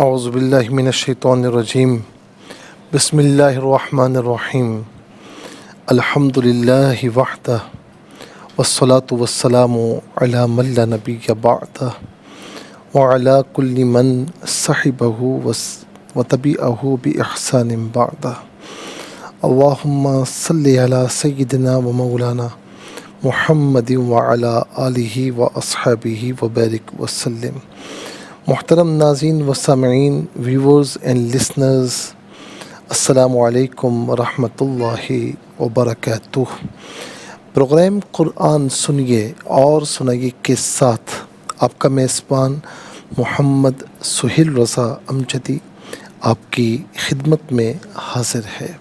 اعوذ باللہ من الشیطان الرجیم بسم اللہ الرحمن الرحیم الحمد للہ وحدہ والصلاة والسلام علی من لا نبی بعدہ وعلی کل من صحبہ وتبعہ بإحسان بعدہ اللہم صلی علی سیدنا و مولانا محمد وعلی آلہ واصحابہ وبارک وسلم۔ محترم ناظرین و سامعین، ویورز اینڈ لسنرز، السلام علیکم ورحمۃ اللہ وبرکاتہ۔ پروگرام قرآن سنیے اور سنائیے کے ساتھ آپ کا میزبان محمد سہیل رضا امجدی آپ کی خدمت میں حاضر ہے۔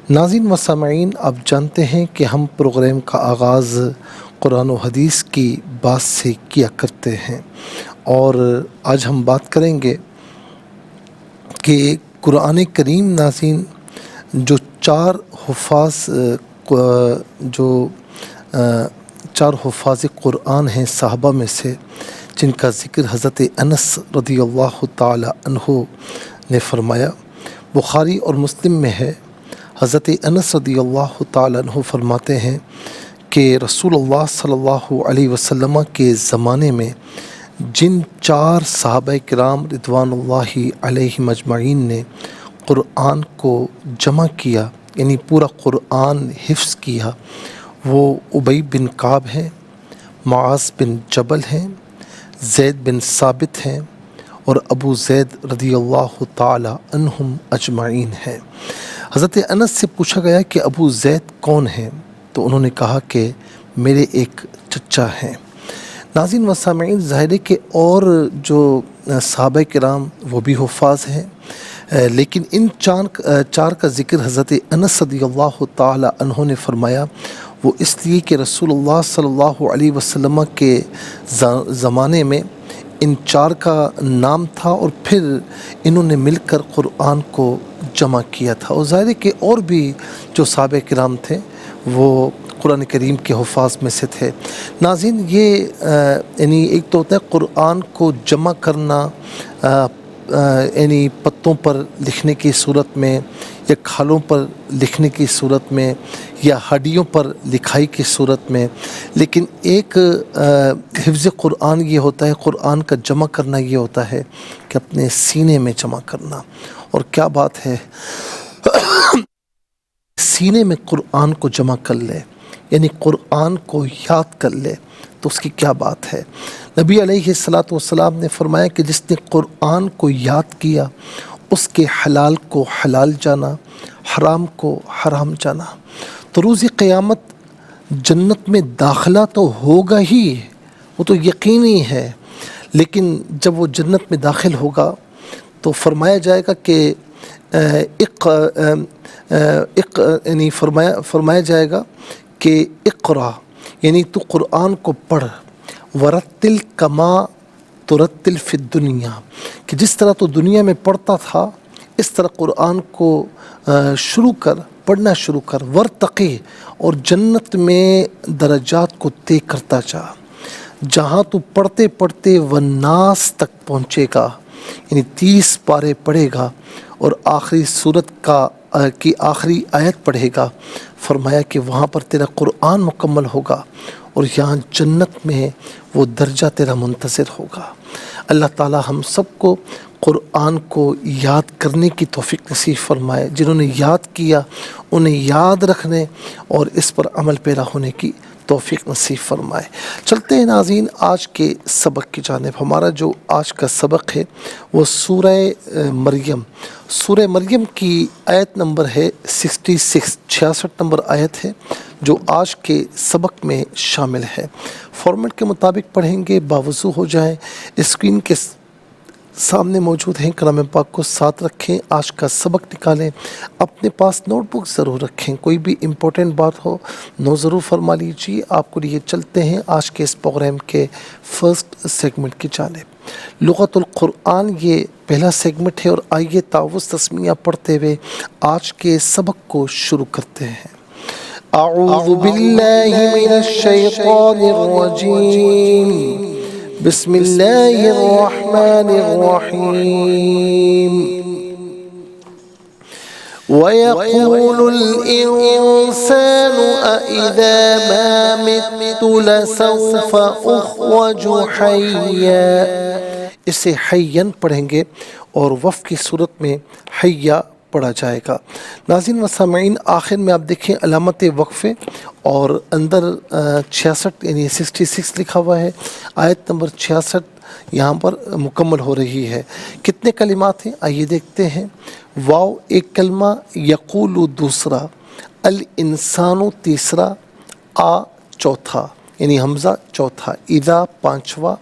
ناظرین و سامعین، آپ جانتے ہیں کہ ہم پروگرام کا آغاز قرآن و حدیث کی بات سے کیا کرتے ہیں، اور آج ہم بات کریں گے کہ قرآن کریم ناظرین جو چار حفاظ قرآن ہیں صحابہ میں سے، جن کا ذکر حضرت انس رضی اللہ تعالی عنہ نے فرمایا، بخاری اور مسلم میں ہے۔ حضرت انس رضی اللہ تعالی عنہ فرماتے ہیں کہ رسول اللہ صلی اللہ علیہ وسلم کے زمانے میں جن چار صحابہ کرام رضوان اللہ علیہم اجمعین نے قرآن کو جمع کیا، یعنی پورا قرآن حفظ کیا، وہ ابی بن کعب ہیں، معاذ بن جبل ہیں، زید بن ثابت ہیں، اور ابو زید رضی اللہ تعالی عنہم اجمعین ہیں۔ حضرت انس سے پوچھا گیا کہ ابو زید کون ہیں، تو انہوں نے کہا کہ میرے ایک چچا ہیں۔ ناظرین و سامعین، ظاہر ہے کہ اور جو صحابہ کرام وہ بھی حفاظ ہیں، لیکن ان چار کا ذکر حضرت انس رضی اللہ تعالی عنہ نے فرمایا، وہ اس لیے کہ رسول اللہ صلی اللہ علیہ وسلم کے زمانے میں ان چار کا نام تھا، اور پھر انہوں نے مل کر قرآن کو جمع کیا تھا، اور ظاہر ہے کہ اور بھی جو صحابہ کرام تھے وہ قرآن کریم کے حفاظ میں سے تھے۔ ناظرین، یہ یعنی ایک تو ہوتا ہے قرآن کو جمع کرنا، یعنی پتوں پر لکھنے کی صورت میں، یا کھالوں پر لکھنے کی صورت میں، یا ہڈیوں پر لکھائی کی صورت میں، لیکن ایک حفظ قرآن یہ ہوتا ہے، قرآن کا جمع کرنا یہ ہوتا ہے کہ اپنے سینے میں جمع کرنا۔ اور کیا بات ہے، سینے میں قرآن کو جمع کر لے، یعنی قرآن کو یاد کر لے، تو اس کی کیا بات ہے۔ نبی علیہ الصلاۃ والسلام نے فرمایا کہ جس نے قرآن کو یاد کیا، اس کے حلال کو حلال جانا، حرام کو حرام جانا، تو روز قیامت جنت میں داخلہ تو ہوگا ہی، وہ تو یقینی ہے، لیکن جب وہ جنت میں داخل ہوگا تو فرمایا جائے گا کہ یعنی فرمایا جائے گا کہ اقرا، یعنی تو قرآن کو پڑھ، ورتل کما ترتل فی الدنیا، کہ جس طرح تو دنیا میں پڑھتا تھا اس طرح قرآن کو پڑھنا شروع کر، ورتقی، اور جنت میں درجات کو طے کرتا جا، جہاں تو پڑھتے پڑھتے والناس تک پہنچے گا، یعنی 30 پارے پڑھے گا اور آخری سورت کی آخری آیت پڑھے گا، فرمایا کہ وہاں پر تیرا قرآن مکمل ہوگا، اور یہاں جنت میں وہ درجہ تیرا منتظر ہوگا۔ اللہ تعالی ہم سب کو قرآن کو یاد کرنے کی توفیق نصیب فرمائے، جنہوں نے یاد کیا انہیں یاد رکھنے اور اس پر عمل پیرا ہونے کی توفیق نصیب فرمائے۔ چلتے ہیں ناظرین آج کے سبق کی جانب۔ ہمارا جو آج کا سبق ہے وہ سورہ مریم کی آیت نمبر ہے 66 نمبر آیت ہے، جو آج کے سبق میں شامل ہے۔ فارمیٹ کے مطابق پڑھیں گے، باوضو ہو جائیں، اسکرین کے سامنے موجود ہیں، کلام پاک کو ساتھ رکھیں، آج کا سبق نکالیں، اپنے پاس نوٹ بک ضرور رکھیں، کوئی بھی امپورٹنٹ بات ہو نو ضرور فرما لیجیے۔ آپ کو لیے چلتے ہیں آج کے اس پروگرام کے فرسٹ سیگمنٹ کی جانب۔ لغت القرآن یہ پہلا سیگمنٹ ہے، اور آئیے تعوذ تسمیہ پڑھتے ہوئے آج کے سبق کو شروع کرتے ہیں۔ اعوذ باللہ من الشیطان الرجیم، بسم اللہ الرحمن الرحیم وَيَقُولُ الْإِنسَانُ أَإِذَا مَا مِتُّ لَسَوْفَ أُخْرَجُ حَيًّا. اسے حیّن پڑھیں گے اور وف کی صورت میں حیّا پڑھا جائے گا. ناظرین و سامعین، آخر میں آپ دیکھیں علامت وقفے اور اندر 66 یعنی 66 لکھا ہوا ہے. آیت نمبر 66 یہاں پر مکمل ہو رہی ہے. کتنے کلمات ہیں آئیے دیکھتے ہیں. واو ایک کلمہ، یقول دوسرا، الانسان تیسرا، آ چوتھا یعنی حمزہ چوتھا، اذا پانچواں،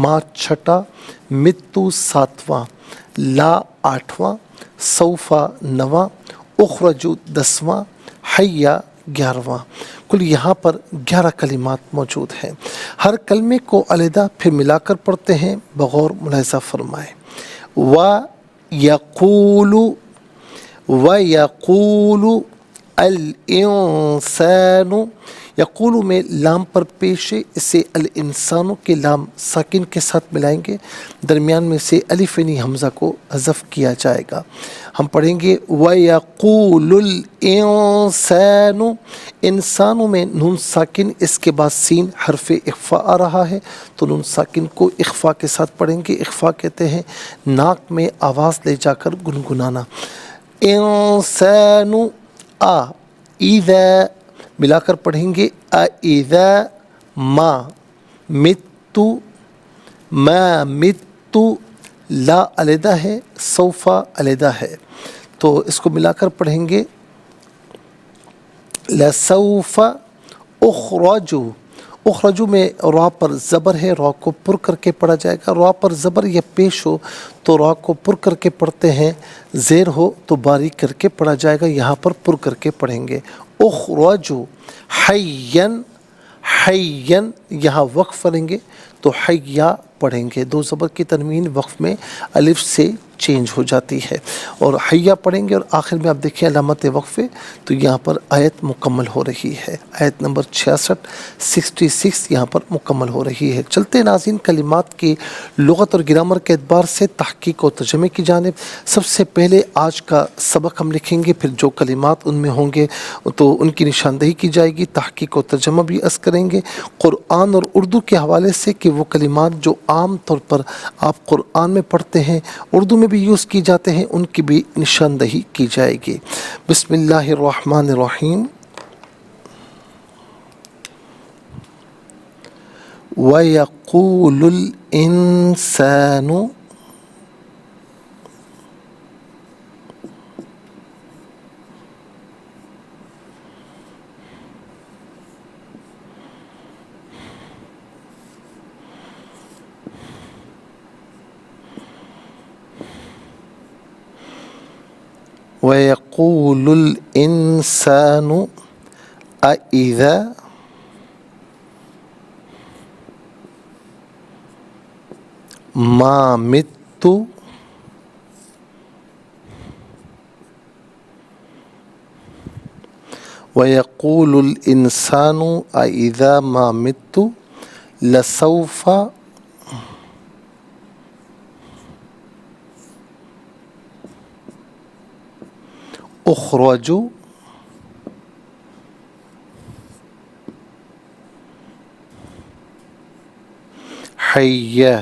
ما چھٹا، متو ساتواں، لا آٹھواں، سوفا نواں، اخرجو دسواں، حیا 11واں. کل یہاں پر 11 کلمات موجود ہیں. ہر کلمے کو علیحدہ پھر ملا کر پڑھتے ہیں، بغور ملاحظہ فرمائے. وَيَقُولُ الْإِنسَانُ، یقول میں لام پر پیش ہے، اسے الانسان کے لام ساکن کے ساتھ ملائیں گے، درمیان میں سے الف یعنی حمزہ کو حذف کیا جائے گا. ہم پڑھیں گے وَيَقُولُ الْإِنسَانُ. انسانوں میں نون ساکن، اس کے بعد سین حرف اخفا آ رہا ہے تو نون ساکن کو اخفا کے ساتھ پڑھیں گے. اخفا کہتے ہیں ناک میں آواز لے جا کر گنگنانا. انسان آ، اذا ملا کر پڑھیں گے اذا ما متو، ما متو، لا علیحدہ ہے، سوفا علیحدہ ہے تو اس کو ملا کر پڑھیں گے لسوف اخرجو. اخرجو میں را پر زبر ہے، را کو پر کر کے پڑھا جائے گا. را پر زبر یا پیش ہو تو را کو پر کر کے پڑھتے ہیں، زیر ہو تو باریک کر کے پڑھا جائے گا. یہاں پر پر کر کے پڑھیں گے. اخرجو حیّن، حیّن یہاں وقف کریں گے تو حیّا پڑھیں گے. دو زبر کی تنوین وقف میں الف سے چینج ہو جاتی ہے اور حیّا پڑھیں گے. اور آخر میں آپ دیکھیں علامت وقفے تو یہاں پر آیت مکمل ہو رہی ہے. آیت نمبر 66 یہاں پر مکمل ہو رہی ہے. چلتے ناظرین کلمات کی لغت اور گرامر کے اعتبار سے تحقیق و ترجمے کی جانب. سب سے پہلے آج کا سبق ہم لکھیں گے، پھر جو کلمات ان میں ہوں گے تو ان کی نشاندہی کی جائے گی، تحقیق و ترجمہ بھی عرض کریں گے قرآن اور اردو کے حوالے سے کہ وہ کلمات جو عام طور پر آپ قرآن میں پڑھتے ہیں، اردو میں بھی یوز کی جاتے ہیں، ان کی بھی نشاندہی کی جائے گی. بسم اللہ الرحمن الرحیم. وَيَقُولُ الْإِنسَانُ، وَيَقُولُ الْإِنسَانُ أَإِذَا ما مت وَيَقُولُ الْإِنسَانُ أَإِذَا مَا مِتُّ لَسَوْفَ أُخْرَجُ حَيًّا.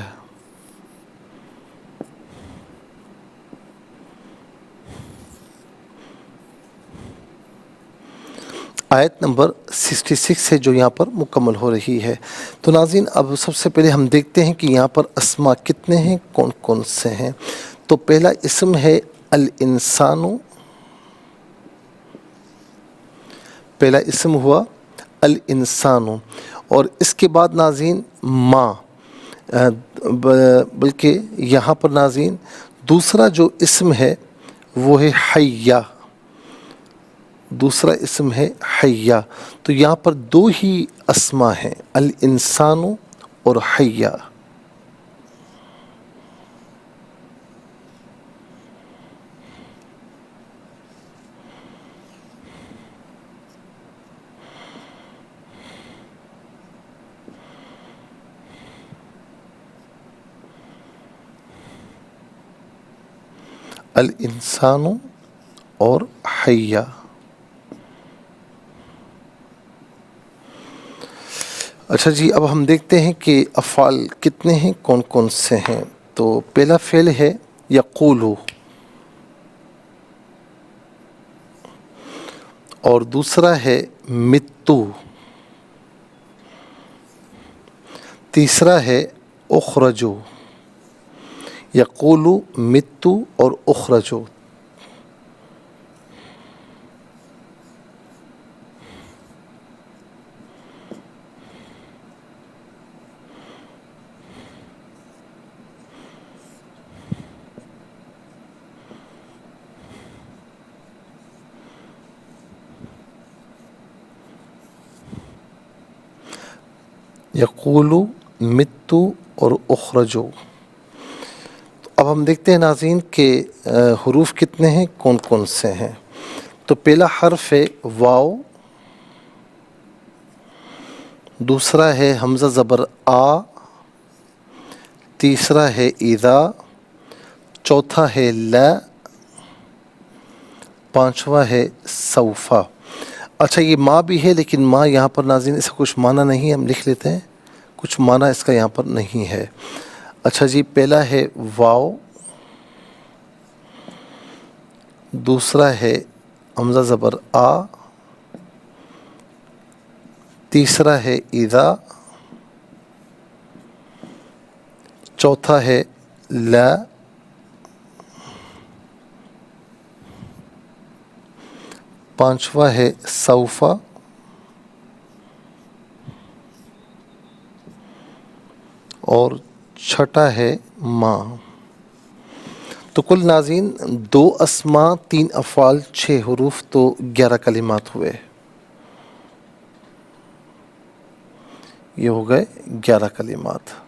آیت نمبر 66 ہے جو یہاں پر مکمل ہو رہی ہے. تو ناظرین اب سب سے پہلے ہم دیکھتے ہیں کہ یہاں پر اسما کتنے ہیں، کون کون سے ہیں. تو پہلا اسم ہے الانسان، پہلا اسم ہوا الانسان. اور اس کے بعد ناظرین ما، بلکہ یہاں پر ناظرین دوسرا جو اسم ہے وہ ہے حیا، دوسرا اسم ہے حیا. تو یہاں پر دو ہی اسما ہیں، الانسان اور حیا. الانسان اور حیا۔ اچھا جی، اب ہم دیکھتے ہیں کہ افعال کتنے ہیں، کون کون سے ہیں۔ تو پہلا فعل ہے یقولو، اور دوسرا ہے متو، تیسرا ہے اخرجو۔ یقولو، متو اور اخرجو۔ یقولو، متو اور اخرجو۔ اب ہم دیکھتے ہیں ناظرین کہ حروف کتنے ہیں، کون کون سے ہیں۔ تو پہلا حرف ہے واو، دوسرا ہے حمزہ زبر آ، تیسرا ہے اذا، چوتھا ہے لا، پانچواں ہے سوفا۔ اچھا، یہ ماں بھی ہے لیکن ماں یہاں پر ناظرین اس کا کچھ معنی نہیں ہے، ہم لکھ لیتے ہیں، کچھ معنی اس کا یہاں پر نہیں ہے۔ اچھا جی، پہلا ہے واو، دوسرا ہے حمزہ زبر آ، تیسرا ہے اذا، چوتھا ہے لا، پانچواں ہے سوفا، اور چھٹا ہے ماں۔ تو کل ناظرین 2 اسماء، 3 افعال، 6 حروف، تو 11 کلمات ہوئے۔ یہ ہو گئے 11 کلمات۔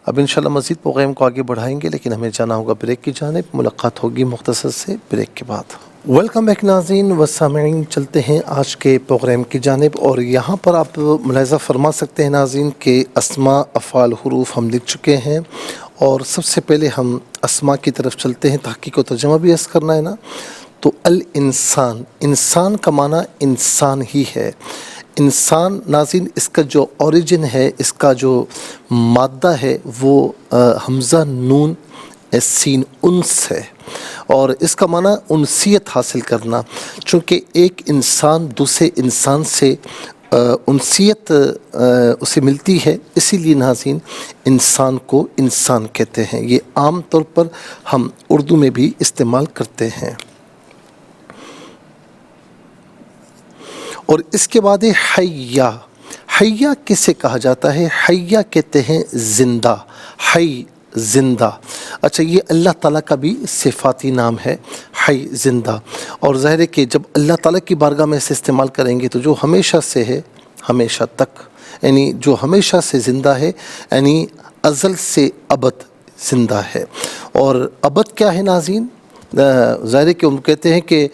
اب انشاءاللہ مزید پروگرام کو آگے بڑھائیں گے، لیکن ہمیں جانا ہوگا بریک کی جانب۔ ملاقات ہوگی مختصر سے بریک کے بعد۔ ویلکم بیک ناظرین و سامعین، چلتے ہیں آج کے پروگرام کی جانب، اور یہاں پر آپ ملاحظہ فرما سکتے ہیں ناظرین کہ اسماء، افعال، حروف ہم لکھ چکے ہیں، اور سب سے پہلے ہم اسماء کی طرف چلتے ہیں، تحقیق و ترجمہ بھی عرض کرنا ہے نا۔ تو الانسان، انسان کا معنی انسان ہی ہے۔ انسان ناظرین، اس کا جو اوریجن ہے، اس کا جو مادہ ہے، وہ حمزہ نون سین انس ہے، اور اس کا معنی انسیت حاصل کرنا، چونکہ ایک انسان دوسرے انسان سے انسیت اسے ملتی ہے، اسی لیے ناظرین انسان کو انسان کہتے ہیں۔ یہ عام طور پر ہم اردو میں بھی استعمال کرتے ہیں۔ اور اس کے بعد ہے حیا۔ حیا کسے کہا جاتا ہے؟ حیا کہتے ہیں زندہ، حی زندہ۔ اچھا، یہ اللہ تعالیٰ کا بھی صفاتی نام ہے، حی زندہ۔ اور ظاہر ہے کہ جب اللہ تعالیٰ کی بارگاہ میں اسے استعمال کریں گے تو جو ہمیشہ سے ہے ہمیشہ تک، یعنی جو ہمیشہ سے زندہ ہے، یعنی ازل سے ابد زندہ ہے۔ اور ابد کیا ہے ناظرین؟ ظاہر ہے کہ ہم کہتے ہیں کہ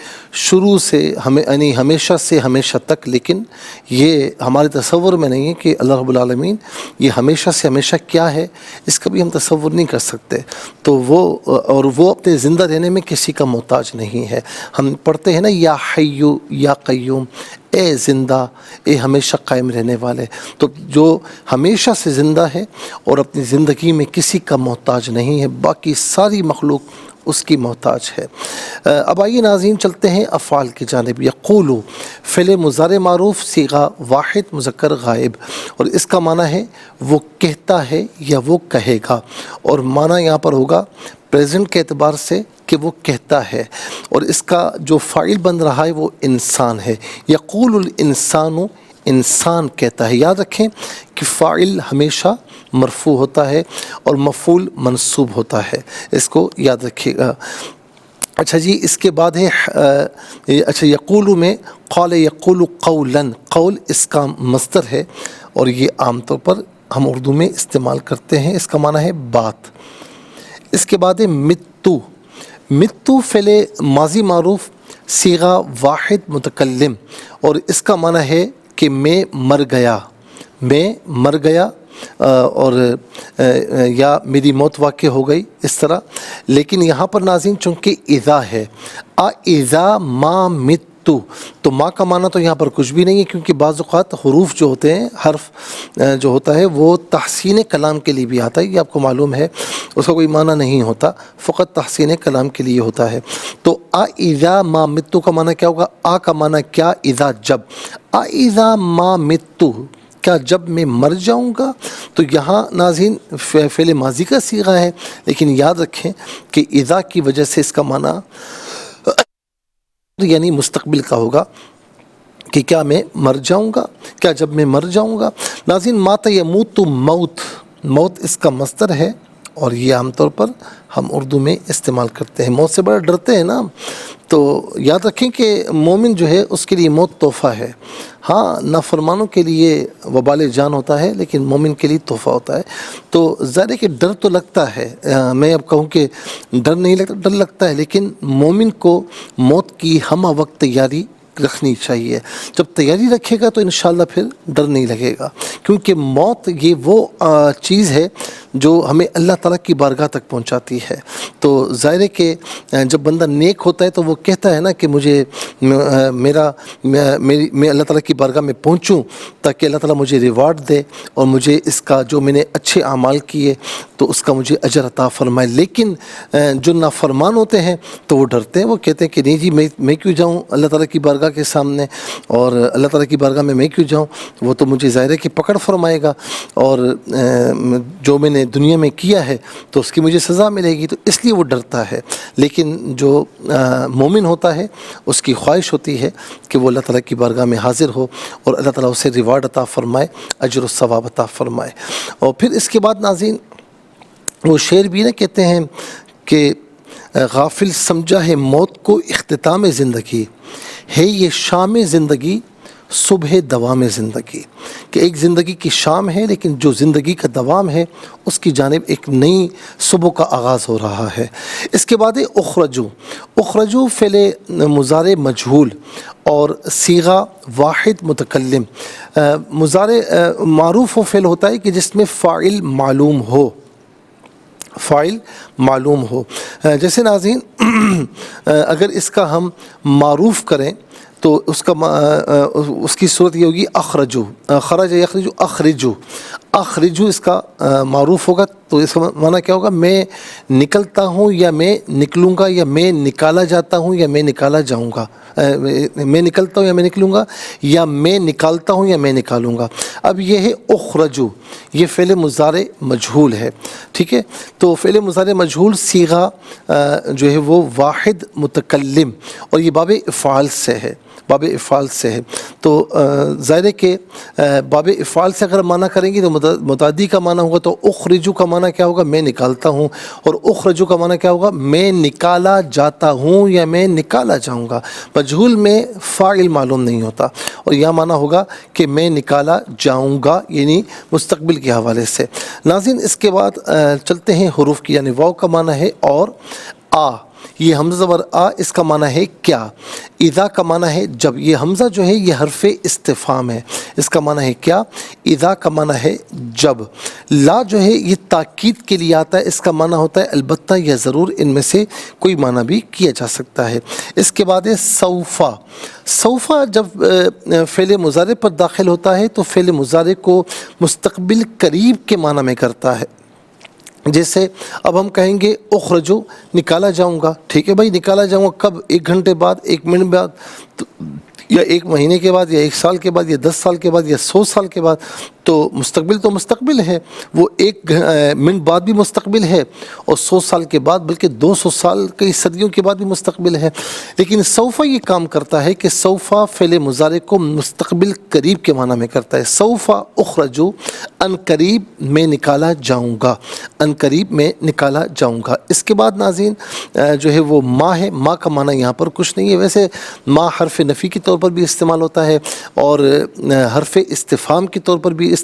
شروع سے یعنی ہمیشہ سے ہمیشہ تک، لیکن یہ ہمارے تصور میں نہیں ہے کہ اللہ رب العالمین یہ ہمیشہ سے ہمیشہ کیا ہے، اس کا بھی ہم تصور نہیں کر سکتے۔ تو وہ اپنے زندہ رہنے میں کسی کا محتاج نہیں ہے۔ ہم پڑھتے ہیں نا، یا حیو یا قیوم، اے زندہ، اے ہمیشہ قائم رہنے والے۔ تو جو ہمیشہ سے زندہ ہے اور اپنی زندگی میں کسی کا محتاج نہیں ہے، باقی ساری مخلوق اس کی محتاج ہے۔ اب آئیے ناظرین، چلتے ہیں افعال کی جانب۔ یقولو فعل مضارع معروف، صیغہ واحد مذکر غائب، اور اس کا معنی ہے وہ کہتا ہے یا وہ کہے گا، اور معنی یہاں پر ہوگا پریزنٹ کے اعتبار سے کہ وہ کہتا ہے، اور اس کا جو فاعل بن رہا ہے وہ انسان ہے۔ یقول الانسان، انسان کہتا ہے۔ یاد رکھیں کہ فاعل ہمیشہ مرفوع ہوتا ہے اور مفعول منصوب ہوتا ہے، اس کو یاد رکھیے گا۔ اچھا جی، اس کے بعد ہے اچھا، یقول میں قال یقول قولا، قول اس کا مصدر ہے، اور یہ عام طور پر ہم اردو میں استعمال کرتے ہیں، اس کا معنی ہے بات۔ اس کے بعد ہے متو۔ متو فعل ماضی معروف، صیغہ واحد متکلم، اور اس کا معنی ہے کہ میں مر گیا، میں مر گیا، اور یا میری موت واقع ہو گئی اس طرح. لیکن یہاں پر ناظرین چونکہ اذا ہے، اذا ما مت، تو ماں کا معنی تو یہاں پر کچھ بھی نہیں ہے، کیونکہ بعض اوقات حروف جو ہوتے ہیں، حرف جو ہوتا ہے وہ تحسین کلام کے لیے بھی آتا ہے، یہ آپ کو معلوم ہے، اس کا کوئی معنی نہیں ہوتا، فقط تحسین کلام کے لیے ہوتا ہے. تو اذا ما مت کا معنی کیا ہوگا؟ کا معنی کیا؟ اذا جب. اذا ما مت، کیا جب میں مر جاؤں گا؟ تو یہاں ناظرین فعل ماضی کا صیغہ ہے، لیکن یاد رکھیں کہ اذا کی وجہ سے اس کا معنی یعنی مستقبل کا ہوگا کہ کیا میں مر جاؤں گا، کیا جب میں مر جاؤں گا. ناظرین مات یموت، موت، موت اس کا مصدر ہے، اور یہ عام طور پر ہم اردو میں استعمال کرتے ہیں. موت سے بڑا ڈرتے ہیں نا، تو یاد رکھیں کہ مومن جو ہے اس کے لیے موت تحفہ ہے. ہاں نافرمانوں کے لیے وبال جان ہوتا ہے، لیکن مومن کے لیے تحفہ ہوتا ہے. تو ظاہر ہے کہ ڈر تو لگتا ہے، میں اب کہوں کہ ڈر نہیں لگتا، ڈر لگتا ہے، لیکن مومن کو موت کی ہمہ وقت تیاری رکھنی چاہیے. جب تیاری رکھے گا تو انشاءاللہ پھر ڈر نہیں لگے گا، کیونکہ موت یہ وہ چیز ہے جو ہمیں اللہ تعالیٰ کی بارگاہ تک پہنچاتی ہے. تو ظاہر ہے کہ جب بندہ نیک ہوتا ہے تو وہ کہتا ہے نا کہ مجھے میں اللہ تعالیٰ کی بارگاہ میں پہنچوں تاکہ اللہ تعالیٰ مجھے ریوارڈ دے اور مجھے اس کا جو میں نے اچھے اعمال کیے تو اس کا مجھے اجر عطا فرمائے. لیکن جو نافرمان ہوتے ہیں تو وہ ڈرتے ہیں، وہ کہتے ہیں کہ نہیں جی میں کیوں جاؤں اللہ تعالیٰ کی بارگاہ کے سامنے، اور اللہ تعالیٰ کی بارگاہ میں کیوں جاؤں، وہ تو مجھے ظاہر ہے کہ پکڑ فرمائے گا، اور جو میں نے دنیا میں کیا ہے تو اس کی مجھے سزا ملے گی، تو اس لیے وہ ڈرتا ہے. لیکن جو مومن ہوتا ہے اس کی خواہش ہوتی ہے کہ وہ اللہ تعالیٰ کی بارگاہ میں حاضر ہو اور اللہ تعالیٰ اسے ریوارڈ عطا فرمائے، اجر و ثواب عطا فرمائے. اور پھر اس کے بعد ناظرین وہ شعر بھی نہ کہتے ہیں کہ غافل سمجھا ہے موت کو اختتام زندگی، ہے یہ شام زندگی صبح دوام زندگی، کہ ایک زندگی کی شام ہے لیکن جو زندگی کا دوام ہے اس کی جانب ایک نئی صبح کا آغاز ہو رہا ہے. اس کے بعد اخرجو، اخرجو فعل مضارع مجہول اور صیغہ واحد متکلم. مضارع معروف و فعل ہوتا ہے کہ جس میں فاعل معلوم ہو، فاعل معلوم ہو. جیسے ناظرین اگر اس کا ہم معروف کریں تو اس کی صورت یہ ہوگی اخرجو، خرج یخرجو، اخرجو، اخرجو اس کا معروف ہوگا. تو اس کا معنی کیا ہوگا؟ میں نکلتا ہوں یا میں نکلوں گا، یا میں نکالا جاتا ہوں یا میں نکالا جاؤں گا، میں نکلتا ہوں یا میں نکلوں گا، یا میں نکالتا ہوں یا میں نکالوں گا. اب یہ ہے اخرجو، یہ فعل مضارع مجہول ہے، ٹھیک ہے. تو فعل مضارع مجہول صیغہ جو ہے وہ واحد متکلم، اور یہ باب افعال سے ہے، باب افعال سے ہے. تو ظاہر ہے کہ باب افعال سے اگر معنی کریں گے تو متعدی کا معنی ہوگا. تو اخرجو کا معنی کیا ہوگا؟ میں نکالتا ہوں. اور اخرجو کا معنی کیا ہوگا؟ میں نکالا جاتا ہوں یا میں نکالا جاؤں گا. مجہول میں فاعل معلوم نہیں ہوتا، اور یہ معنی ہوگا کہ میں نکالا جاؤں گا، یعنی مستقبل کے حوالے سے. ناظرین اس کے بعد چلتے ہیں حروف کی، یعنی واو کا معنی ہے اور، آ یہ حمزہ زبر آ اس کا معنی ہے کیا، اذا کا معنی ہے جب. یہ حمزہ جو ہے یہ حرف استفہام ہے، اس کا معنی ہے کیا. اذا کا معنی ہے جب. لا جو ہے یہ تاکید کے لیے آتا ہے، اس کا معنی ہوتا ہے البتہ یا ضرور، ان میں سے کوئی معنی بھی کیا جا سکتا ہے. اس کے بعد ہے سوفا. سوفا جب فعل مضارع پر داخل ہوتا ہے تو فعل مضارع کو مستقبل قریب کے معنی میں کرتا ہے. جیسے اب ہم کہیں گے اخرجو، نکالا جاؤں گا، ٹھیک ہے بھائی، نکالا جاؤں گا کب؟ 1 گھنٹے بعد، 1 منٹ بعد، یا 1 مہینے کے بعد، یا 1 سال کے بعد، یا 10 سال کے بعد، یا 100 سال کے بعد. تو مستقبل ہے، وہ 1 منٹ بعد بھی مستقبل ہے، اور 100 سال کے بعد، بلکہ 200 سال کئی صدیوں کے بعد بھی مستقبل ہے. لیکن سوفا یہ کام کرتا ہے کہ سوفا فعل مضارع کو مستقبل قریب کے معنی میں کرتا ہے. سوفا اخرجو، ان قریب میں نکالا جاؤں گا، ان قریب میں نکالا جاؤں گا. اس کے بعد ناظرین جو ہے وہ ماں ہے. ماں کا معنی یہاں پر کچھ نہیں ہے، ویسے ماں حرف نفی کے طور طور پر بھی استعمال ہوتا ہے اور حرف استفہام کے طور پر بھی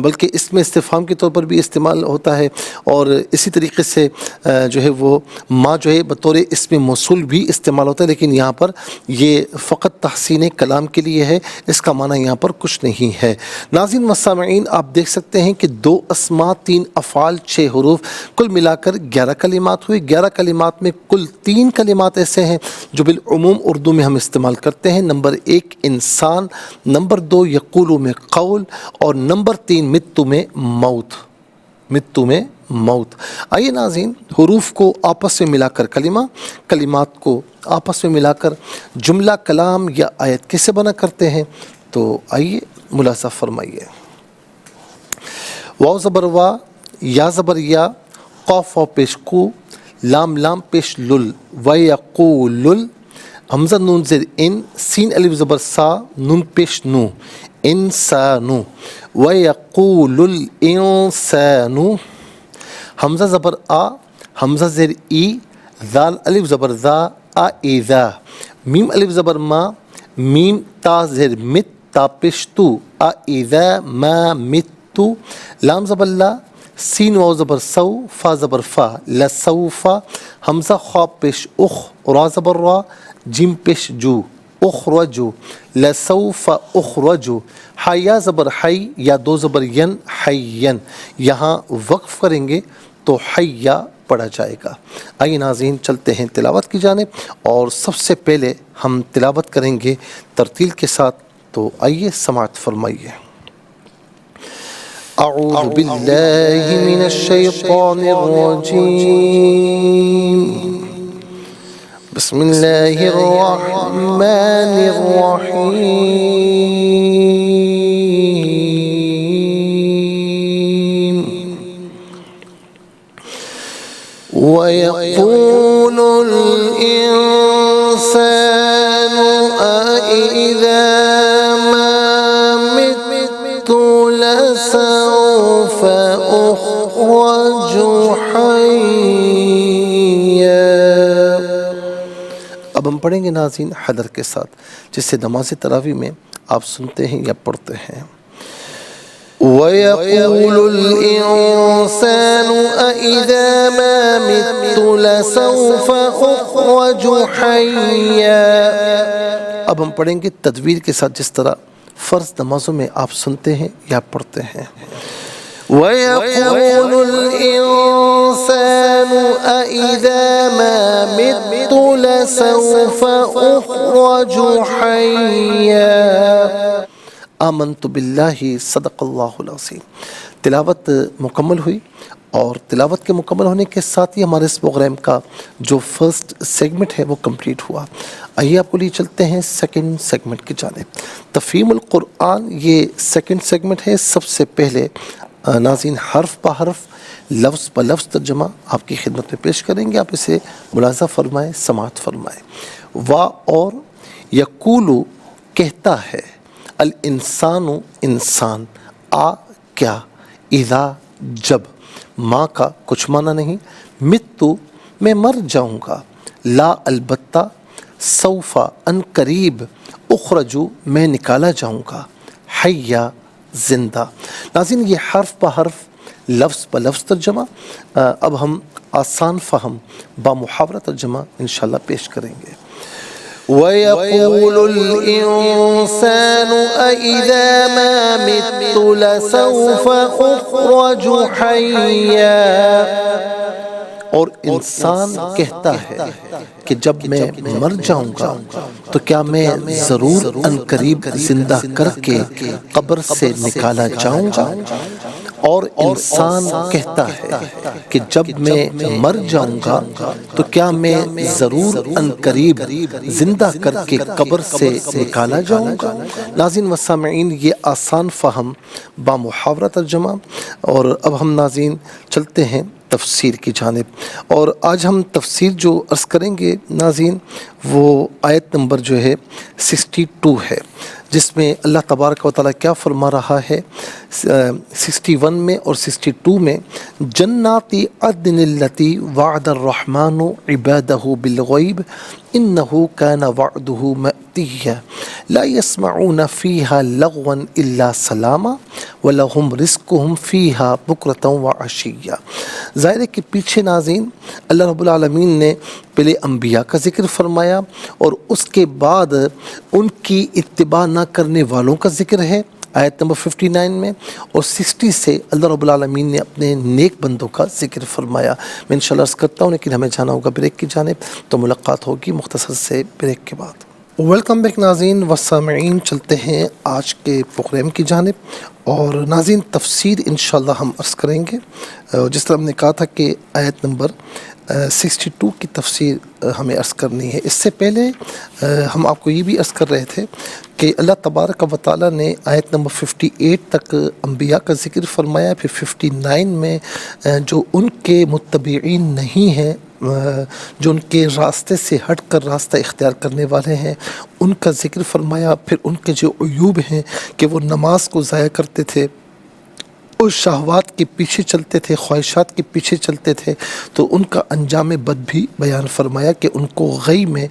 بلکہ اسم استفہام کے طور پر بھی استعمال ہوتا ہے، اور اسی طریقے سے جو ہے وہ ما جو ہے بطور اسم موصول بھی استعمال ہوتا ہے، لیکن یہاں پر یہ فقط تحسین کلام کے لیے ہے، اس کا معنی یہاں پر کچھ نہیں ہے۔ ناظرین و سامعین، آپ دیکھ سکتے ہیں کہ 2 اسماء 3 افعال 6 حروف، کل ملا کر 11 کلمات ہوئی۔ 11 کلمات میں کل 3 کلمات ایسے ہیں جو بالعموم اردو میں ہم استعمال کرتے ہیں۔ نمبر 1 انسان، نمبر 2 یقولو میں قول، اور نمبر 3 متو میں موت۔ متو میں موت۔ آئیے ناظرین، حروف کو آپس میں ملا کر کلمات کو آپس میں ملا کر جملہ، کلام یا آیت کیسے بنا کرتے ہیں، تو آئیے ملاحظہ فرمائیے۔ واو زبر وا، یا زبر یا، قاف واو پیش کو، لام لام پیش لل، ویقولل، حمزہ نون زیر ان، سین الف زبر سا، نون پیش نو، انسانو، ویقول الانسان، حمزہ زبر آ، حمزہ زیر ای، ذال الف زبر ذا، اذا، میم الف زبر ما، میم تا زیر مت، تا پیش تو، اذا ما متو، لام زبر لا، سین واو زبر سو، فا زبر فا، لسوفا، حمزہ خواب پیش اخ، را زبر را، جیم پیش جو، اخرجو، لسوف اخرجو، حیا زبر حی، یا 2 زبر ین، حین، یہاں وقف کریں گے تو حیا پڑھا جائے گا۔ آئیے ناظرین، چلتے ہیں تلاوت کی جانب، اور سب سے پہلے ہم تلاوت کریں گے ترتیل کے ساتھ، تو آئیے سماعت فرمائیے۔ اعوذ باللہ من الشیطان الرجیم، بسم اللہ الرحمن الرحیم، وَيَقُولُ الْإِنسَانُ أَإِذَا مَا مِتُّ لَسَوْفَ أُخْرَجُ حَيًّا۔ اب ہم پڑھیں گے ناظرین حدر کے ساتھ، جسے نماز تراویح میں آپ سنتے ہیں یا پڑھتے ہیں۔ وَيَقُولُ الْإِنسَانُ أَإِذَا مَا مِتُّ لَسَوْفَ أُخْرَجُ حَيًّا۔ اب ہم پڑھیں گے تدویر کے ساتھ، جس طرح فرض نمازوں میں آپ سنتے ہیں یا پڑھتے ہیں۔ وَيَقُولُ الْإِنسَانُ أَإِذَا مَا مِتُّ لَسَوْفَ أُخْرَجُ حَيًّا۔ آمنت باللہ، صدق اللہ العظیم۔ تلاوت مکمل ہوئی، اور تلاوت کے مکمل ہونے کے ساتھ ہی ہمارے اس پروگرام کا جو فرسٹ سیگمنٹ ہے وہ کمپلیٹ ہوا۔ آئیے آپ کو لیے چلتے ہیں سیکنڈ سیگمنٹ کی جانب۔ تفہیم القرآن یہ سیکنڈ سیگمنٹ ہے۔ سب سے پہلے ناظرین حرف بہ حرف، لفظ بہ لفظ ترجمہ آپ کی خدمت میں پیش کریں گے، آپ اسے ملاحظہ فرمائیں، سماعت فرمائیں۔ وا اور یقولو کہتا ہے، الانسان انسان، آ کیا، اذا جب، ماں کا کچھ معنی نہیں، متو میں مر جاؤں گا، لا البتہ، سوفا ان قریب، اخرجو میں نکالا جاؤں گا، حیا زندہ۔ ناظرین یہ حرف بہ حرف، لفظ بہ لفظ ترجمہ اب ہم آسان فہم با محاورہ ترجمہ انشاءاللہ پیش کریں گے۔ وَيَقُولُ الْإِنسَانُ أَإِذَا مَا مِتُّ لَسَوْفَ أُخْرَجُ حَيًّا۔ اور انسان کہتا ہے کہ جب میں مر جاؤں گا تو کیا میں ضرور ان قریب زندہ کر کے قبر سے نکالا جاؤں گا۔ اور انسان کہتا ہے کہ جب میں مر جاؤں گا تو کیا میں ضرور ان قریب زندہ کر کے قبر سے نکالا جاؤں گا۔ ناظرین و سامعین یہ آسان فہم با محاورہ ترجمہ، اور اب ہم ناظرین چلتے ہیں تفسیر کی جانب، اور آج ہم تفسیر جو عرض کریں گے ناظرین وہ آیت نمبر جو ہے 62 ہے، جس میں اللہ تبارک و تعالیٰ کیا فرما رہا ہے 61 میں اور 62 میں، جنات عدن التی وعد الرحمن عبادہ بالغیب انہ کان وعدہ آتی ہے لا يسمعون فیہا لغوا الا سلاما ولہم رزقہم فیہا بکرۃ وعشیا۔ ظاہر ہے کہ پیچھے ناظرین اللہ رب العالمین نے پہلے انبیاء کا ذکر فرمایا اور اس کے بعد ان کی اتباع نہ کرنے والوں کا ذکر ہے آیت نمبر 59 میں، اور 60 سے اللہ رب العالمین نے اپنے نیک بندوں کا ذکر فرمایا۔ میں انشاءاللہ عرض کرتا ہوں، لیکن ہمیں جانا ہوگا بریک کی جانب، تو ملاقات ہوگی مختصر سے بریک کے بعد۔ ویلکم بیک ناظرین و سامعین، چلتے ہیں آج کے پروگرام کی جانب، اور ناظرین تفسیر انشاءاللہ ہم عرض کریں گے۔ جس طرح ہم نے کہا تھا کہ آیت نمبر 62 کی تفسیر ہمیں عرض کرنی ہے، اس سے پہلے ہم آپ کو یہ بھی عرض کر رہے تھے کہ اللہ تبارک و تعالیٰ نے آیت نمبر 58 تک انبیاء کا ذکر فرمایا، پھر 59 میں جو ان کے متبعین نہیں ہیں، جو ان کے راستے سے ہٹ کر راستہ اختیار کرنے والے ہیں، ان کا ذکر فرمایا۔ پھر ان کے جو عیوب ہیں کہ وہ نماز کو ضائع کرتے تھے اور شہوات کے پیچھے چلتے تھے، خواہشات کے پیچھے چلتے تھے، تو ان کا انجام بد بھی بیان فرمایا کہ ان کو غی میں،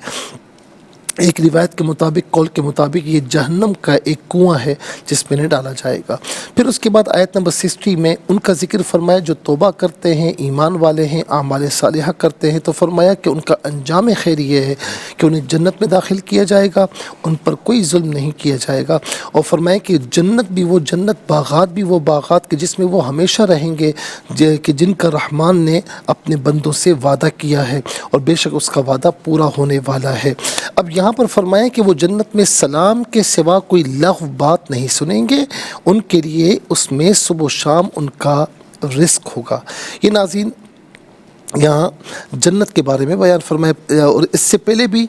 ایک روایت کے مطابق، قول کے مطابق، یہ جہنم کا ایک کنواں ہے جس میں انہیں ڈالا جائے گا۔ پھر اس کے بعد آیت نمبر 60 میں ان کا ذکر فرمایا جو توبہ کرتے ہیں، ایمان والے ہیں، اعمال صالحہ کرتے ہیں، تو فرمایا کہ ان کا انجام خیر یہ ہے کہ انہیں جنت میں داخل کیا جائے گا، ان پر کوئی ظلم نہیں کیا جائے گا، اور فرمایا کہ جنت بھی وہ جنت، باغات بھی وہ باغات کہ جس میں وہ ہمیشہ رہیں گے، کہ جن کا رحمان نے اپنے بندوں سے وعدہ کیا ہے، اور بے شک اس کا وعدہ پورا ہونے والا ہے۔ اب یہاں پر فرمایا کہ وہ جنت میں سلام کے سوا کوئی لغو بات نہیں سنیں گے، ان کے لیے اس میں صبح و شام ان کا رزق ہوگا۔ یہ ناظرین یہاں جنت کے بارے میں بیان فرمایا، اور اس سے پہلے بھی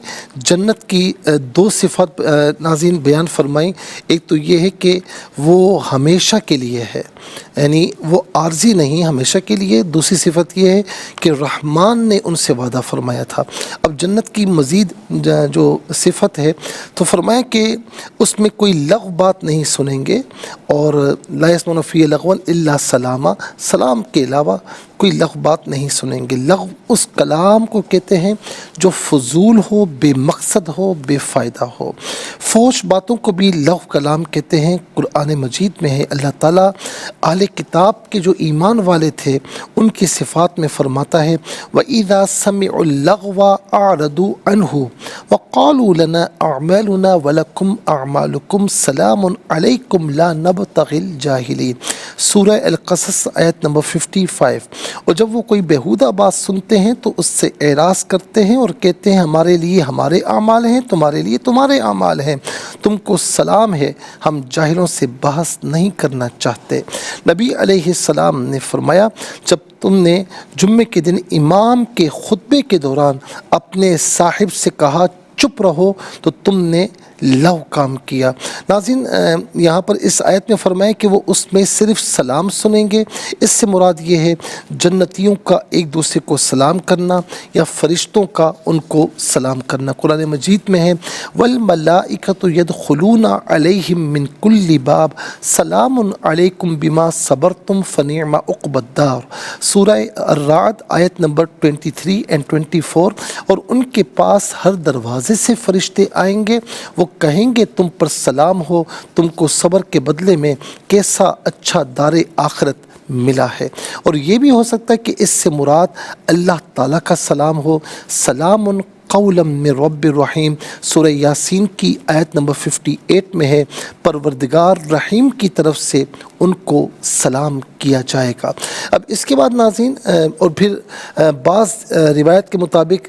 جنت کی دو صفات ناظرین بیان فرمائیں۔ ایک تو یہ ہے کہ وہ ہمیشہ کے لیے ہے، یعنی وہ عارضی نہیں، ہمیشہ کے لیے۔ دوسری صفت یہ ہے کہ رحمان نے ان سے وعدہ فرمایا تھا۔ اب جنت کی مزید جو صفت ہے تو فرمایا کہ اس میں کوئی لغو بات نہیں سنیں گے، اور لا یسمعون فیہا لغوا الا سلاما، سلام کے علاوہ کوئی لغو بات نہیں سنیں گے۔ لغو اس کلام کو کہتے ہیں جو فضول ہو، بے مقصد ہو، بے فائدہ ہو۔ فوش باتوں کو بھی لغو کلام کہتے ہیں۔ قرآن مجید میں ہے، اللہ تعالیٰ اہل کتاب کے جو ایمان والے تھے ان کی صفات میں فرماتا ہے وَإِذَا سَمِعُوا اللَّغْوَ أَعْرَضُوا عَنْهُ وَقَالُوا لَنَا أَعْمَالُنَا وَلَكُمْ أَعْمَالُكُمْ سَلَامٌ عَلَيْكُمْ لَا نَبْتَغِي الْجَاهِلِينَ، سورہ القصص آیت نمبر 55۔ اور جب وہ کوئی بیہودہ بات سنتے ہیں تو اس سے اعراض کرتے ہیں اور کہتے ہیں ہمارے لیے ہمارے اعمال ہیں، تمہارے لیے تمہارے اعمال ہیں، تم کو سلام ہے، ہم جاہلوں سے بحث نہیں کرنا چاہتے۔ نبی علیہ السلام نے فرمایا جب تم نے جمعے کے دن امام کے خطبے کے دوران اپنے صاحب سے کہا چپ رہو تو تم نے لغو کام کیا۔ ناظرین یہاں پر اس آیت میں فرمایا کہ وہ اس میں صرف سلام سنیں گے، اس سے مراد یہ ہے جنتیوں کا ایک دوسرے کو سلام کرنا یا فرشتوں کا ان کو سلام کرنا۔ قرآن مجید میں ہے وَالْمَلَائِكَةُ يَدْخُلُونَ عَلَيْهِمْ مِنْ كُلِّ بَابٍ سَلَامٌ عَلَيْكُمْ بِمَا صَبَرْتُمْ فَنِعْمَ عُقْبَى الدَّارِ، سورہ الرعد آیت نمبر 23 and 24۔ اور ان کے پاس ہر دروازے سے فرشتے آئیں گے، وہ کہیں گے تم پر سلام ہو، تم کو صبر کے بدلے میں کیسا اچھا دار آخرت ملا ہے۔ اور یہ بھی ہو سکتا ہے کہ اس سے مراد اللہ تعالیٰ کا سلام ہو، سلام قولا من رب الرحیم، سورہ یاسین کی آیت نمبر 58 میں ہے پروردگار رحیم کی طرف سے ان کو سلام کیا جائے گا۔ اب اس کے بعد ناظرین اور پھر بعض روایت کے مطابق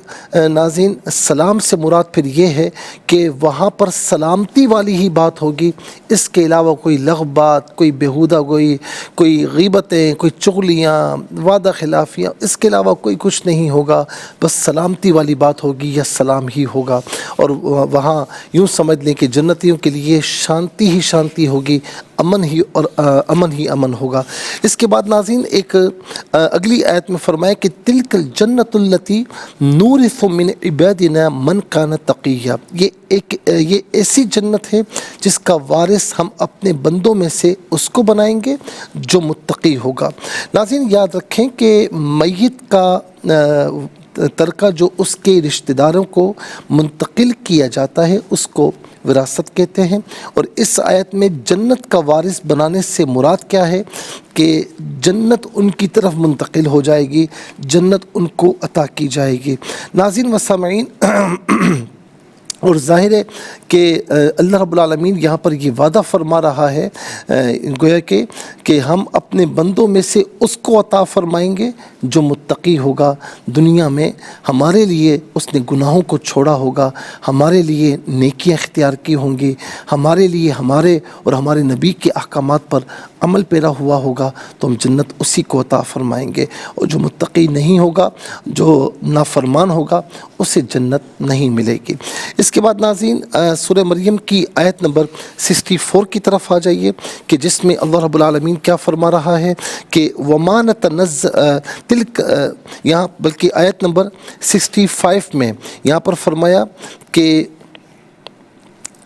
ناظرین سلام سے مراد پھر یہ ہے کہ وہاں پر سلامتی والی ہی بات ہوگی، اس کے علاوہ کوئی لغو بات، کوئی بیہودہ گوئی، کوئی غیبتیں، کوئی چغلیاں، وعدہ خلافیاں، اس کے علاوہ کوئی کچھ نہیں ہوگا، بس سلامتی والی بات ہوگی یا سلام ہی ہوگا۔ اور وہاں یوں سمجھ لیں کہ جنتیوں کے لیے شانتی ہی شانتی ہوگی، امن ہی اور امن ہی امن ہوگا۔ اس کے بعد ناظرین ایک اگلی آیت میں فرمایا کہ تلک الجنت التی نورث من عبادنا من کان تقیا، یہ ایسی جنت ہے جس کا وارث ہم اپنے بندوں میں سے اس کو بنائیں گے جو متقی ہوگا۔ ناظرین یاد رکھیں کہ میت کا ترکہ جو اس کے رشتہ داروں کو منتقل کیا جاتا ہے اس کو وراثت کہتے ہیں۔ اور اس آیت میں جنت کا وارث بنانے سے مراد کیا ہے کہ جنت ان کی طرف منتقل ہو جائے گی، جنت ان کو عطا کی جائے گی۔ ناظرین و سامعین، اور ظاہر ہے کہ اللہ رب العالمین یہاں پر یہ وعدہ فرما رہا ہے گویا کہ ہم اپنے بندوں میں سے اس کو عطا فرمائیں گے جو متقی ہوگا، دنیا میں ہمارے لیے اس نے گناہوں کو چھوڑا ہوگا، ہمارے لیے نیکیاں اختیار کی ہوں گی، ہمارے لیے ہمارے اور ہمارے نبی کے احکامات پر عمل پیرا ہوا ہوگا، تو ہم جنت اسی کو عطا فرمائیں گے۔ اور جو متقی نہیں ہوگا، جو نافرمان ہوگا، اسے جنت نہیں ملے گی۔ اس کے بعد ناظرین سورہ مریم کی آیت نمبر 64 کی طرف آ جائیے کہ جس میں اللہ رب العالمین کیا فرما رہا ہے کہ وَمَا تلک، یہاں بلکہ آیت نمبر 65 میں یہاں پر فرمایا کہ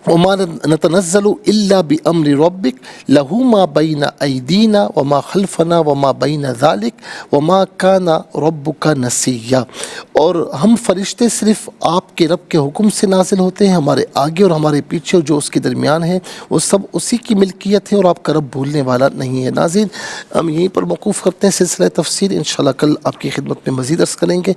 وَمَا نَتَنَزَّلُ إِلَّا بِأَمْرِ رَبِّكَ لَهُ مَا بَيْنَ أَيْدِينَا وَمَا خَلْفَنَا وَمَا بَيْنَ ذَلِكَ وَمَا كَانَ رَبُّكَ نَسِيًّا، اور ہم فرشتے صرف آپ کے رب کے حکم سے نازل ہوتے ہیں، ہمارے آگے اور ہمارے پیچھے اور جو اس کے درمیان ہے وہ سب اسی کی ملکیت ہے، اور آپ کا رب بھولنے والا نہیں ہے۔ ناظرین، ہم یہیں پر موقوف کرتے ہیں سلسلہ تفسیر، انشاءاللہ کل آپ کی خدمت میں مزید عرض کریں گے۔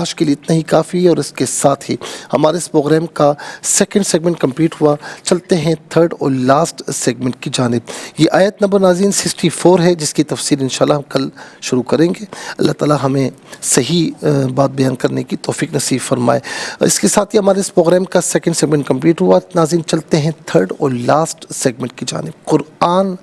آج کے لیے اتنا ہی کافی ہے، اور اس کے ساتھ ہی ہمارے اس پروگرام کا سیکنڈ سیگمنٹ کمپلیٹ ہوا۔ چلتے ہیں تھرڈ اور لاسٹ سیگمنٹ کی جانب۔ یہ آیت نمبر ناظرین 64 ہے جس کی تفسیر انشاءاللہ ہم کل شروع کریں گے۔ اللہ تعالی ہمیں صحیح بات بیان کرنے کی توفیق نصیب فرمائے۔ اس کے ساتھ ہی ہمارے اس پروگرام کا سیکنڈ سیگمنٹ کمپلیٹ ہوا۔ ناظرین چلتے ہیں تھرڈ اور لاسٹ سیگمنٹ کی جانب۔ قرآن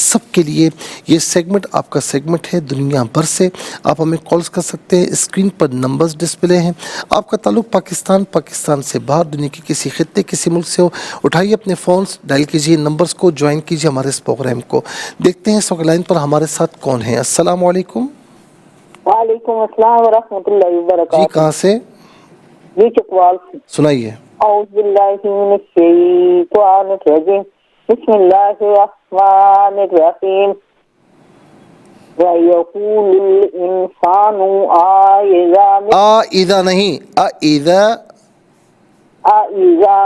سب کے لیے، یہ سیگمنٹ آپ کا سیگمنٹ ہے دنیا بھر سے۔ آپ ہمیں کالز کر سکتے ہیں، اسکرین پر نمبرز ڈسپلے ہیں۔ آپ کا تعلق پاکستان سے باہر دنیا کے کسی خطے کسی ملک سے ہو، اٹھائیے اپنے فونز، ڈائل کیجئے نمبرز کو، جوائن کیجئے ہمارے اس پروگرام کو۔ دیکھتے ہیں اس وقت لائن پر ہمارے ساتھ کون ہیں۔ السلام علیکم۔ وعلیکم السلام ورحمۃ اللہ وبرکاتہ۔ جی کہاں سے؟ جی چکوال سے۔ سنائیے۔ اعوذ باللہ من الشیطان الرجیم، بسم اللہ الرحمن الرحیم، وَيَقُولُ الْإِنسَانُ اِذا نہیں، أَإِذَا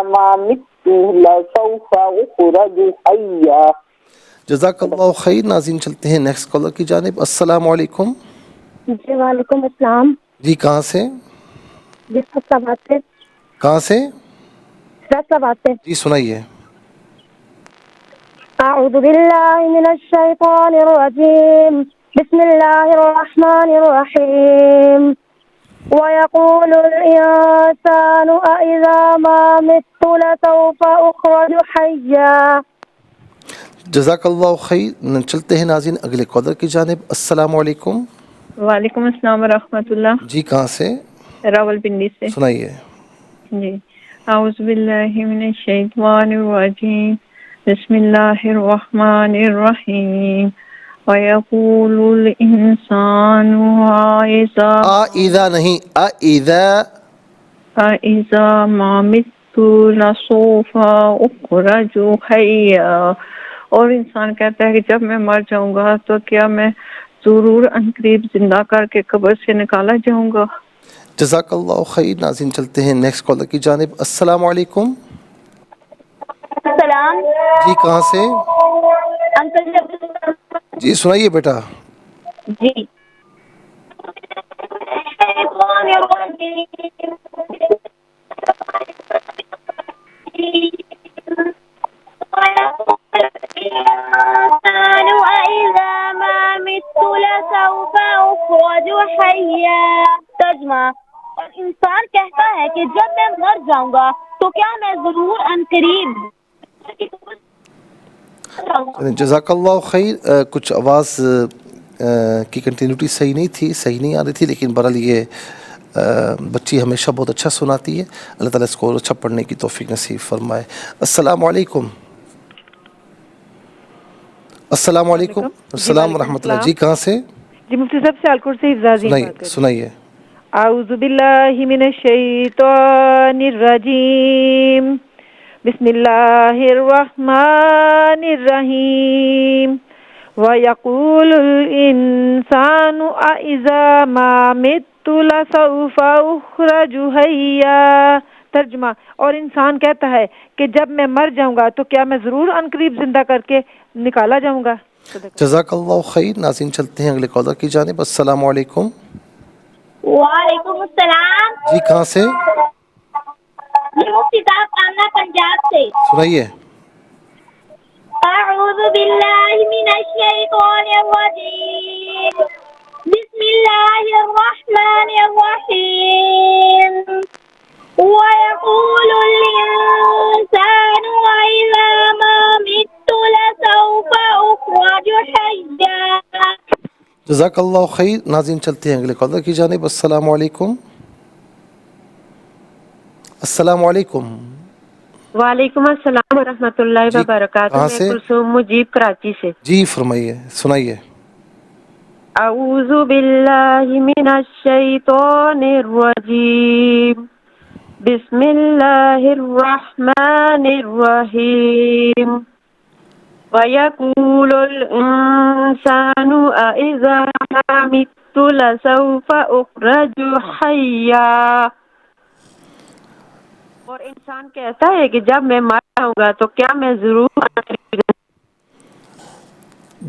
مَا مِتُّ لَسَوْفَ أُخْرَجُ حَيًّا۔ جزاک اللہ خیر۔ ناظرین چلتے ہیں نیکسٹ کالر کی جانب۔ السلام علیکم۔ جی وعلیکم السلام۔ جی کہاں سے؟ جی فیصلہ آباد سے۔ کہاں سے؟ فیصلہ آباد سے۔ جی سنائیے۔ اعوذ باللہ من الشیطان الرجیم، بسم اللہ الرحمن الرحیم، وَيَقُولُ الْإِنسَانُ أَإِذَا مَا مِتُّ لَسَوْفَ أُخْرَجُ حَيًّا۔ جزاک اللہ خیر۔ چلتے ہیں ناظرین اگلے کالر کی جانب۔ السلام علیکم۔ وعلیکم السلام ورحمۃ اللہ۔ جی کہاں سے؟ راول پنڈی سے۔ سنائیے۔ جی اعوذ باللہ من الشیطان الرجیم، بسم اللہ الرحمن الرحیم، وَيَقُولُ الْإِنسَانُ اِذا نہیں، أَإِذَا مَا مِتُّ لَسَوْفَ أُخْرَجُ حَيًّا، اور انسان کہتا ہے کہ جب میں مر جاؤں گا تو کیا میں ضرور عنقریب زندہ کر کے قبر سے نکالا جاؤں گا۔ جزاک اللہ خیر۔ ناظرین چلتے ہیں نیکسٹ کالر کی جانب۔ السلام علیکم۔ السلام جی کہاں سے؟ انکل جی سنائیے بیٹا۔ جی ترجمہ، اور انسان کہتا ہے کہ جب میں مر جاؤں گا تو کیا میں ضرور عنقریب۔ جزاک اللہ خیر۔ کچھ آواز کی کنٹینیوٹی صحیح نہیں تھی، صحیح نہیں آ رہی تھی، لیکن بہرحال یہ بچی ہمیشہ بہت اچھا سناتی ہے۔ اللہ تعالیٰ اس کو اچھا پڑھنے کی توفیق نصیب فرمائے۔ السلام علیکم۔ السلام علیکم۔ السلام ورحمۃ اللہ۔ جی کہاں سے؟ جی مفتی صاحب سیالکوٹ سے حفظ عظیم بات کر رہی ہوں۔ سنائیے۔ اعوذ باللہ من الشیطان الرجیم، بسم اللہ الرحمن الرحیم، وَيَقُولُ الْإِنسَانُ أَإِذَا مَا مِتُّ لسوف اخرج حیا. ترجمہ: اور انسان کہتا ہے کہ جب میں مر جاؤں گا تو کیا میں ضرور عنقریب زندہ کر کے نکالا جاؤں گا. جزاک اللہ خیر. ناظرین چلتے ہیں اگلے کالر کی جانب. السلام علیکم. وعلیکم السلام. جی کہاں سے؟ یہ مفتی صاحب آمنہ پنجاب سے. سنائیے. اعوذ باللہ من الشیطان الرجیم. بسم اللہ الرحمن الرحیم. وَيَقُولُ الْإِنسَانُ أَإِذَا مَا مِتُّ لَسَوْفَ أُخْرَجُ حَيًّا. جزاک اللہ خیر. ناظرین چلتے ہیں اگلے کالر کی جانب. السلام علیکم. السلام علیکم. وعلیکم السلام ورحمۃ اللہ جی وبرکاتہ. کہاں میں سے؟ کلثوم مجیب کراچی سے. جی فرمائیے سنائیے. اعوذ باللہ من الشیطان الرجیم. بسم اللہ الرحمن الرحیم. وَيَقُولُ الْإِنسَانُ أَإِذَا مَا مِتُّ لَسَوْفَ أُخْرَجُ حَيًّا. اور انسان کہتا ہے کہ جب میں مر جاؤں گا تو کیا میں ضرور.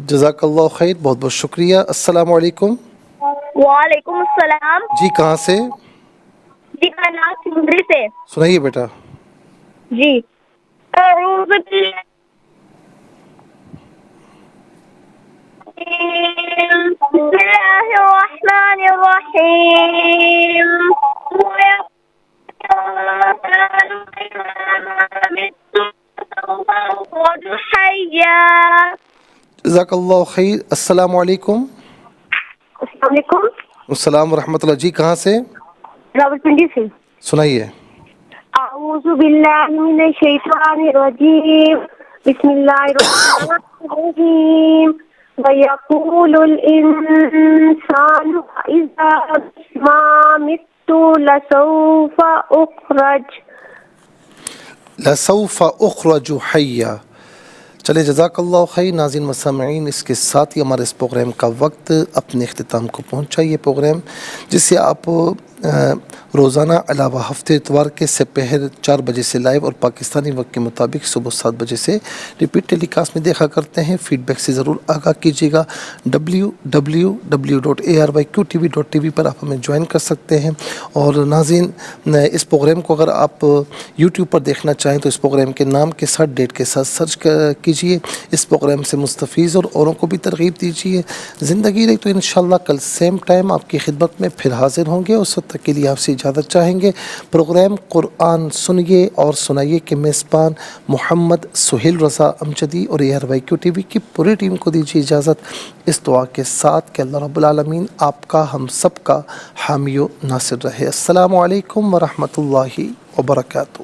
جزاک اللہ خیر. بہت بہت شکریہ. السلام علیکم. وعلیکم السلام. جی کہاں سے؟ جی میں ناز سندری سے. سنائیے بیٹا. جی. اعوذ باللہ بسم اللہ الرحمن الرحیم. جزاک اللہ خیر. السلام علیکم. السلام علیکم. السلام ورحمۃ اللہ. جی کہاں سے؟ راولپنڈی سے. سنائیے. اعوذ باللہ من الشیطان الرجیم. بسم اللہ الرحمن الرحیم. وَيَقُولُ الْإِنسَانُ إِذَا مَا مِتُّ لَسَوْفَ أُخْرَجُ. لسوف اخرج حیا. چلے جزاک اللہ خیر. ناظرین مسامعین اس کے ساتھ ہی ہمارے اس پروگرام کا وقت اپنے اختتام کو پہنچا. یہ پروگرام جس سے آپ روزانہ علاوہ ہفتے اتوار کے سپہر 4 بجے سے لائیو اور پاکستانی وقت کے مطابق صبح 7 بجے سے ریپیٹ ٹیلی کاسٹ میں دیکھا کرتے ہیں. فیڈ بیک سے ضرور آگاہ کیجیے گا. www.arbyqtv.tv پر آپ ہمیں جوائن کر سکتے ہیں. اور ناظرین اس پروگرام کو اگر آپ یوٹیوب پر دیکھنا چاہیں تو اس پروگرام کے نام کے ساتھ ڈیٹ کے ساتھ سرچ کیجیے. اس پروگرام سے مستفیض اور اوروں کو بھی ترغیب دیجیے. زندگی رہی تو انشاءاللہ کل سیم ٹائم آپ کی خدمت میں پھر حاضر ہوں گے. اس وقت تک کے لیے آپ سے اجازت چاہیں گے. پروگرام قرآن سنیے اور سنائیے کے میزبان محمد سہیل رضا امجدی اور ARYQ TV کی پوری ٹیم کو دیجیے اجازت اس دعا کے ساتھ کہ اللہ رب العالمین آپ کا ہم سب کا حامی و ناصر رہے. السلام علیکم ورحمۃ اللہ وبرکاتہ.